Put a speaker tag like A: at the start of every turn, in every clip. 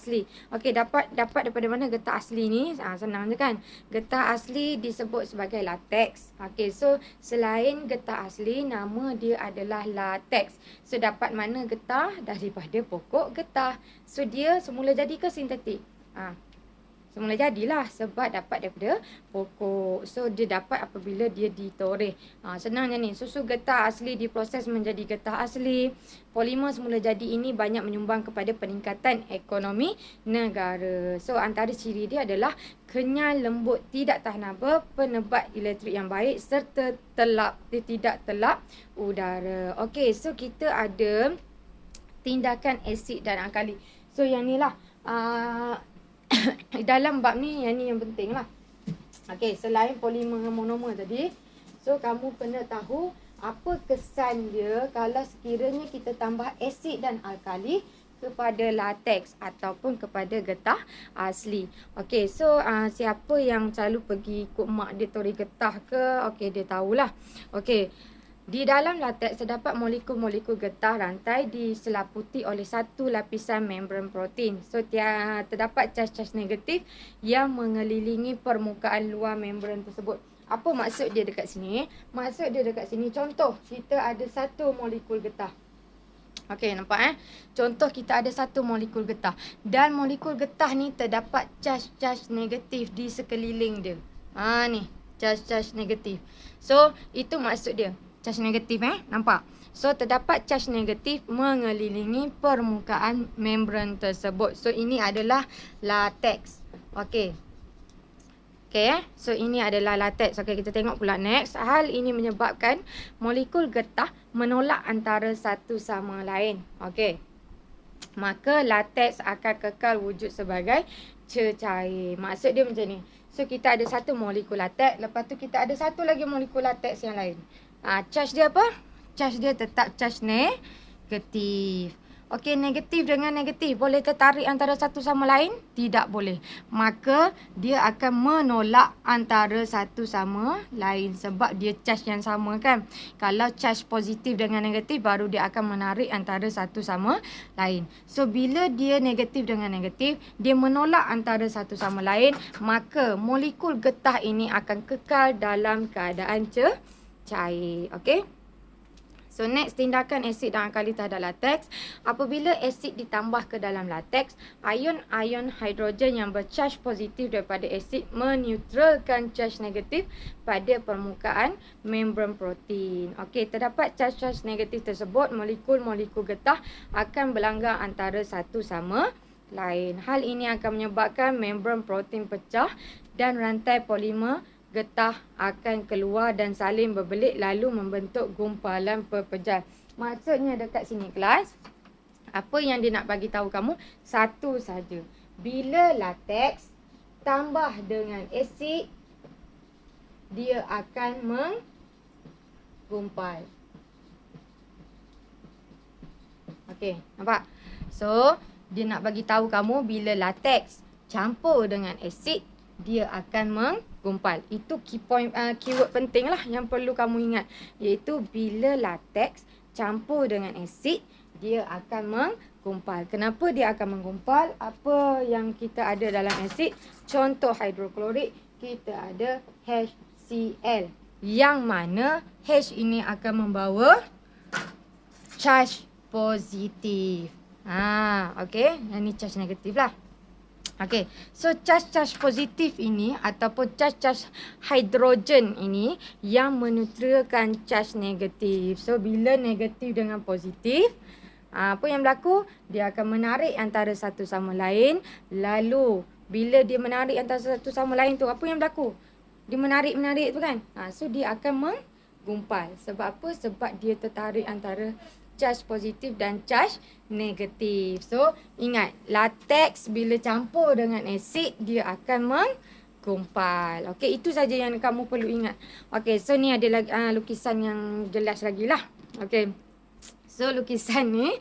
A: asli. Okey, dapat daripada mana getah asli ni? Senang je kan. Getah asli disebut sebagai lateks. Okey, so selain getah asli, nama dia adalah lateks. So dapat mana getah? Daripada pokok getah. So dia semula jadi ke sintetik? Semula jadilah sebab dapat daripada pokok. So dia dapat apabila dia ditoreh. Senangnya ni. Susu getah asli diproses menjadi getah asli. Polimer semula jadi ini banyak menyumbang kepada peningkatan ekonomi negara. So antara ciri dia adalah kenyal, lembut, tidak tahan haba, penebat elektrik yang baik serta dia tidak telap udara. Okey, so kita ada tindakan asid dan alkali. So yang ni lah. Dalam bab ni, yang ni yang penting lah. Okey, selain polimer monomer tadi, so kamu kena tahu apa kesan dia kalau sekiranya kita tambah asid dan alkali kepada lateks ataupun kepada getah asli. Okey, so siapa yang selalu pergi ikut mak dia toreh getah ke, okey dia tahulah. Okey. Di dalam lateks terdapat molekul-molekul getah rantai diselaputi oleh satu lapisan membran protein. So terdapat cas-cas negatif yang mengelilingi permukaan luar membran tersebut. Apa maksud dia dekat sini? Maksud dia dekat sini, contoh kita ada satu molekul getah. Okey, nampak Contoh kita ada satu molekul getah. Dan molekul getah ni terdapat cas-cas negatif di sekeliling dia. Ni, cas-cas negatif. So, itu maksud dia. Cas negatif nampak? So terdapat cas negatif mengelilingi permukaan membran tersebut. So ini adalah lateks. Okey. So ini adalah lateks. Okey, kita tengok pula next. Hal ini menyebabkan molekul getah menolak antara satu sama lain. Okey. Maka lateks akan kekal wujud sebagai cecair. Maksud dia macam ni. So kita ada satu molekul lateks, lepas tu kita ada satu lagi molekul lateks yang lain. Charge dia apa? Charge dia tetap charge negatif. Okey, negatif dengan negatif boleh tertarik antara satu sama lain? Tidak boleh. Maka dia akan menolak antara satu sama lain sebab dia charge yang sama kan. Kalau charge positif dengan negatif baru dia akan menarik antara satu sama lain. So bila dia negatif dengan negatif, dia menolak antara satu sama lain, maka molekul getah ini akan kekal dalam keadaan cair. Okey. So next, tindakan asid dan alkali terhadap lateks. Apabila asid ditambah ke dalam lateks, ion-ion hidrogen yang bercharge positif daripada asid meneutralkan charge negatif pada permukaan membran protein. Okey, terdapat charge negatif tersebut, molekul-molekul getah akan berlanggar antara satu sama lain. Hal ini akan menyebabkan membran protein pecah dan rantai polimer getah akan keluar dan saling berbelit lalu membentuk gumpalan pepejal. Maksudnya dekat sini kelas, apa yang dia nak bagi tahu kamu? Satu saja. Bila lateks tambah dengan asid, dia akan menggumpal. Okey, nampak? So, dia nak bagi tahu kamu bila lateks campur dengan asid, dia akan menggumpal. Itu keyword penting lah yang perlu kamu ingat. Iaitu bila lateks campur dengan asid, dia akan menggumpal. Kenapa dia akan menggumpal? Apa yang kita ada dalam asid? Contoh hidroklorik, kita ada HCl. Yang mana H ini akan membawa charge positif. Okey. Yang ni charge negatif lah. Okey, so charge positif ini ataupun charge hidrogen ini yang meneutralkan charge negatif. So bila negatif dengan positif, apa yang berlaku? Dia akan menarik antara satu sama lain. Lalu bila dia menarik antara satu sama lain tu, apa yang berlaku? Dia menarik tu kan. So dia akan menggumpal. Sebab apa? Sebab dia tertarik antara charge positif dan charge negatif. So, ingat, lateks bila campur dengan asid, dia akan menggumpal. Okey, itu saja yang kamu perlu ingat. Okey, so ni ada lagi lukisan yang jelas lagi lah. Okey. So, lukisan ni.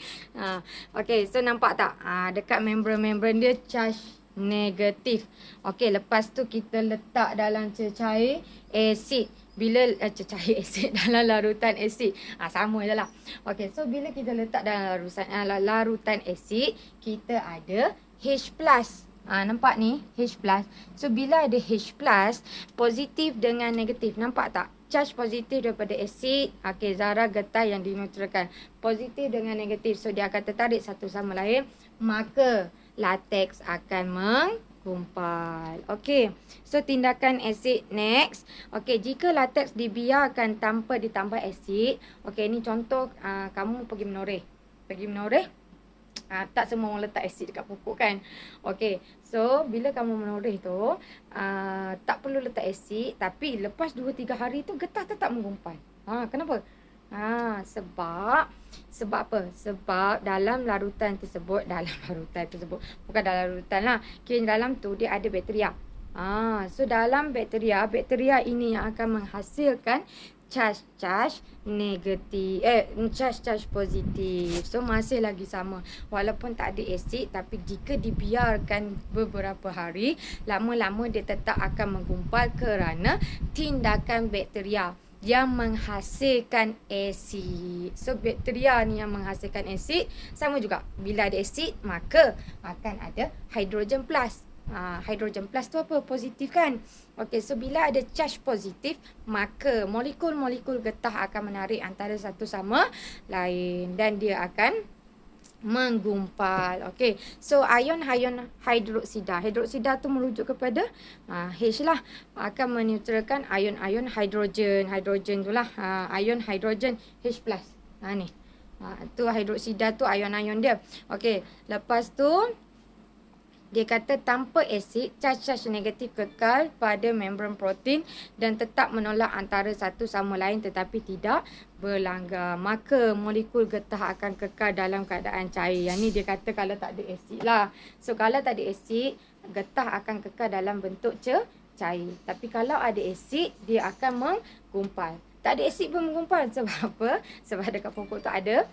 A: Okey, so nampak tak? Dekat membran-membran dia charge negatif. Okey, lepas tu kita letak dalam cecair asid. Bila cecair asid dalam larutan asid, sama je lah. Okey, so bila kita letak dalam larutan asid, kita ada H+. Nampak ni H+. So bila ada H+, positif dengan negatif. Nampak tak? Charge positif daripada asid, okey, zarah getah yang dineutralkan. Positif dengan negatif. So dia akan tertarik satu sama lain, maka latex akan menggumpal. Okey. So tindakan asid next. Okey, jika latex dibiarkan tanpa ditambah asid, okey, ini contoh kamu pergi menoreh. Tak semua orang letak asid dekat pokok kan. Okey. So bila kamu menoreh tu, tak perlu letak asid, tapi lepas 2-3 hari tu getah tetap menggumpal. Kenapa? Sebab apa? Sebab dalam larutan tersebut, bukan dalam larutan lah. Dalam tu dia ada bakteria. So dalam bakteria ini yang akan menghasilkan charge negatif, charge positif. So masih lagi sama, walaupun tak ada asid, tapi jika dibiarkan beberapa hari, lama-lama dia tetap akan menggumpal kerana tindakan bakteria yang menghasilkan asid. So bakteria ni yang menghasilkan asid, sama juga bila ada asid maka akan ada hidrogen plus. Hidrogen plus tu apa? Positif kan? Okey, so bila ada charge positif, maka molekul-molekul getah akan menarik antara satu sama lain dan dia akan menggumpal. Okey, so ion hidroksida. Hidroksida tu merujuk kepada H lah, akan meneutralkan ion-ion hidrogen. Hidrogen tu lah, ion hidrogen H+. Ni. Tu hidroksida tu ion-ion dia. Okey, lepas tu dia kata tanpa asid, charge negatif kekal pada membran protein dan tetap menolak antara satu sama lain tetapi tidak berlanggar. Maka molekul getah akan kekal dalam keadaan cair. Yang ni dia kata kalau tak ada asid lah. So kalau tak ada asid, getah akan kekal dalam bentuk cair. Tapi kalau ada asid, dia akan menggumpal. Tak ada asid pun menggumpal. Sebab apa? Sebab dekat pokok tu ada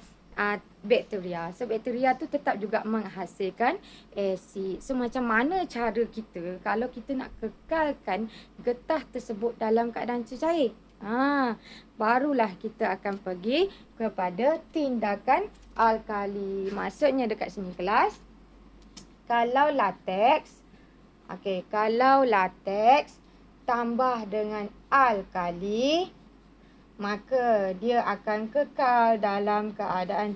A: bakteria. So bakteria tu tetap juga menghasilkan asid. So macam mana cara kita kalau kita nak kekalkan getah tersebut dalam keadaan cair? Barulah kita akan pergi kepada tindakan alkali. Maksudnya dekat sini kelas, kalau latex, kalau latex tambah dengan alkali, maka dia akan kekal dalam keadaan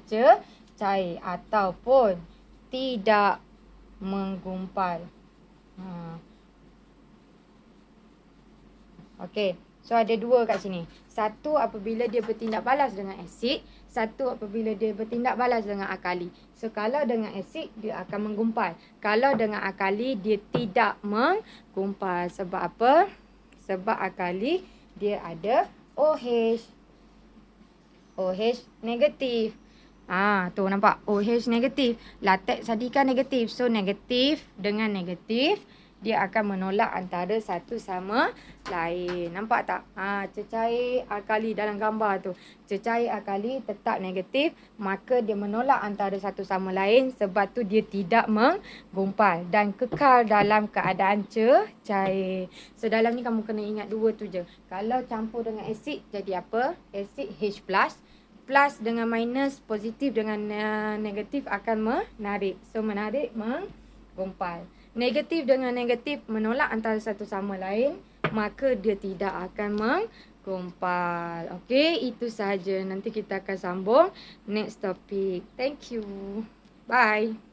A: cair ataupun tidak menggumpal. Okey, so ada dua kat sini. Satu apabila dia bertindak balas dengan asid, satu apabila dia bertindak balas dengan alkali. So kalau dengan asid dia akan menggumpal. Kalau dengan alkali dia tidak menggumpal. Sebab apa? Sebab alkali dia ada OH negatif. Tu nampak OH negatif. Latex tadi kan negatif. So negatif dengan negatif dia akan menolak antara satu sama lain. Nampak tak? Cecair alkali dalam gambar tu. Cecair alkali tetap negatif, maka dia menolak antara satu sama lain, sebab tu dia tidak menggumpal dan kekal dalam keadaan cair. So dalam ni kamu kena ingat dua tu je. Kalau campur dengan asid jadi apa? Asid H+. Plus dengan minus, positif dengan negatif akan menarik. So menarik, menggumpal. Negatif dengan negatif menolak antara satu sama lain, maka dia tidak akan menggumpal. Okey, itu sahaja. Nanti kita akan sambung next topic. Thank you. Bye.